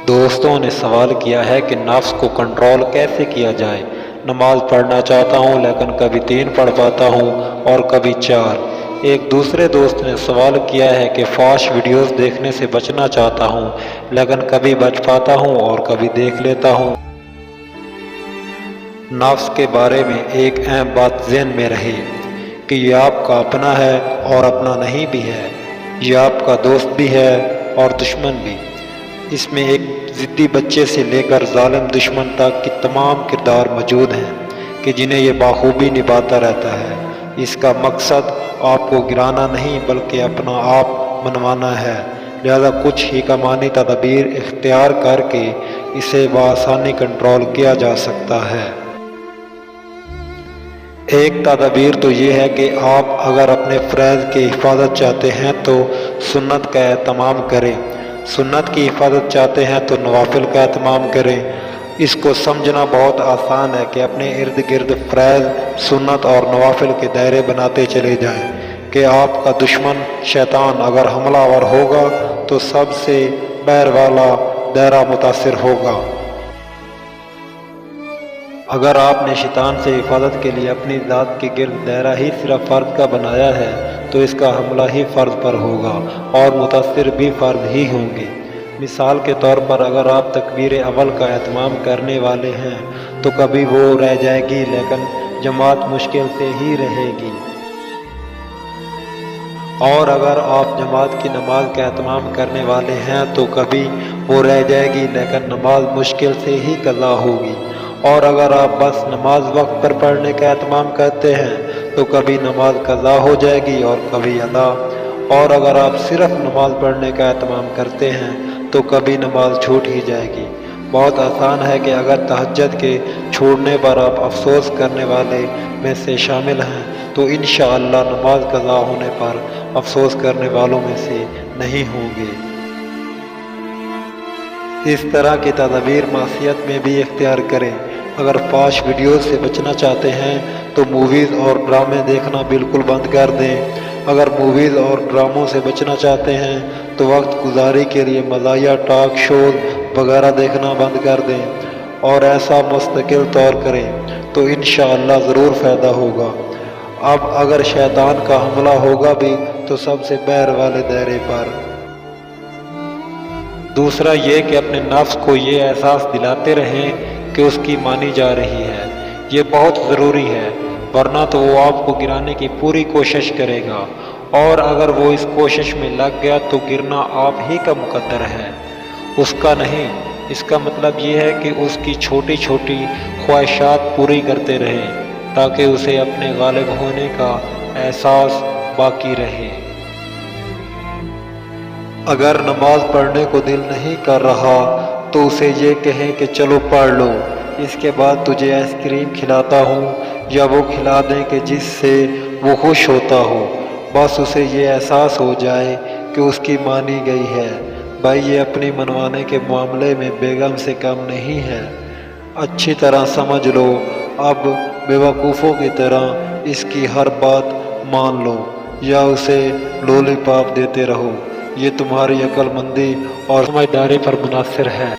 دوستوں نے سوال کیا ہے کہ نفس کو کنٹرول کیسے کیا جائے۔ نماز پڑھنا چاہتا ہوں لیکن کبھی 3 پڑھ پاتا ہوں اور کبھی 4۔ ایک دوسرے دوست نے سوال کیا ہے کہ فحش ویڈیوز دیکھنے سے بچنا چاہتا ہوں لیکن کبھی بچ پاتا ہوں اور کبھی دیکھ لیتا ہوں۔ نفس کے بارے میں ایک اہم بات ذہن میں رہے کہ یہ آپ کا اپنا ہے اور اپنا نہیں بھی ہے، یہ آپ کا دوست بھی ہے اور دشمن بھی۔ اس میں ایک ضدی بچے سے لے کر ظالم دشمن تک کی تمام کردار موجود ہیں کہ جنہیں یہ بخوبی نبھاتا رہتا ہے۔ اس کا مقصد آپ کو گرانا نہیں بلکہ اپنا آپ منوانا ہے، لہذا کچھ حکمانہ تدابیر اختیار کر کے اسے بآسانی کنٹرول کیا جا سکتا ہے۔ ایک تدبیر تو یہ ہے کہ آپ اگر اپنے فرائض کی حفاظت چاہتے ہیں تو سنت کا اہتمام کریں، سنت کی حفاظت چاہتے ہیں تو نوافل کا اہتمام کریں۔ اس کو سمجھنا بہت آسان ہے کہ اپنے ارد گرد فرائض، سنت اور نوافل کے دائرے بناتے چلے جائیں کہ آپ کا دشمن شیطان اگر حملہ آور ہوگا تو سب سے باہر والا دائرہ متاثر ہوگا۔ اگر آپ نے شیطان سے حفاظت کے لیے اپنی ذات کے گرد دائرہ ہی صرف فرد کا بنایا ہے تو اس کا حملہ ہی فرد پر ہوگا اور متاثر بھی فرد ہی ہوں گے۔ مثال کے طور پر اگر آپ تکبیر اول کا اہتمام کرنے والے ہیں تو کبھی وہ رہ جائے گی لیکن جماعت مشکل سے ہی رہے گی، اور اگر آپ جماعت کی نماز کا اہتمام کرنے والے ہیں تو کبھی وہ رہ جائے گی لیکن نماز مشکل سے ہی قضا ہوگی، اور اگر آپ بس نماز وقت پر پڑھنے کا اہتمام کرتے ہیں تو کبھی نماز قضا ہو جائے گی اور کبھی ادا، اور اگر آپ صرف نماز پڑھنے کا اہتمام کرتے ہیں تو کبھی نماز چھوٹ ہی جائے گی۔ بہت آسان ہے کہ اگر تہجد کے چھوڑنے پر آپ افسوس کرنے والے میں سے شامل ہیں تو انشاءاللہ نماز قضا ہونے پر افسوس کرنے والوں میں سے نہیں ہوں گے۔ اس طرح کی تدابیر معصیت میں بھی اختیار کریں۔ اگر فحش ویڈیوز سے بچنا چاہتے ہیں تو موویز اور ڈرامے دیکھنا بالکل بند کر دیں۔ اگر موویز اور ڈراموں سے بچنا چاہتے ہیں تو وقت گزاری کے لیے مزاحیہ ٹاک شوز وغیرہ دیکھنا بند کر دیں، اور ایسا مستقل طور کریں تو انشاءاللہ ضرور فائدہ ہوگا۔ اب اگر شیطان کا حملہ ہوگا بھی تو سب سے باہر والے دائرے پر۔ دوسرا یہ کہ اپنے نفس کو یہ احساس دلاتے رہیں کہ اس کی مانی جا رہی ہے، یہ بہت ضروری ہے، ورنہ تو وہ آپ کو گرانے کی پوری کوشش کرے گا، اور اگر وہ اس کوشش میں لگ گیا تو گرنا آپ ہی کا مقدر ہے، اس کا نہیں۔ اس کا مطلب یہ ہے کہ اس کی چھوٹی چھوٹی خواہشات پوری کرتے رہیں تاکہ اسے اپنے غالب ہونے کا احساس باقی رہے۔ اگر نماز پڑھنے کو دل نہیں کر رہا تو اسے یہ کہیں کہ چلو پڑھ لو، اس کے بعد تجھے آئس کریم کھلاتا ہوں یا وہ کھلا دیں کہ جس سے وہ خوش ہوتا ہو، بس اسے یہ احساس ہو جائے کہ اس کی مانی گئی ہے۔ بھائی یہ اپنی منوانے کے معاملے میں بیگم سے کم نہیں ہے، اچھی طرح سمجھ لو۔ اب بیوقوفوں کی طرح اس کی ہر بات مان لو یا اسے لولی پاپ دیتے رہو، یہ تمہاری عقل مندی اور سمجھداری پر منحصر ہے۔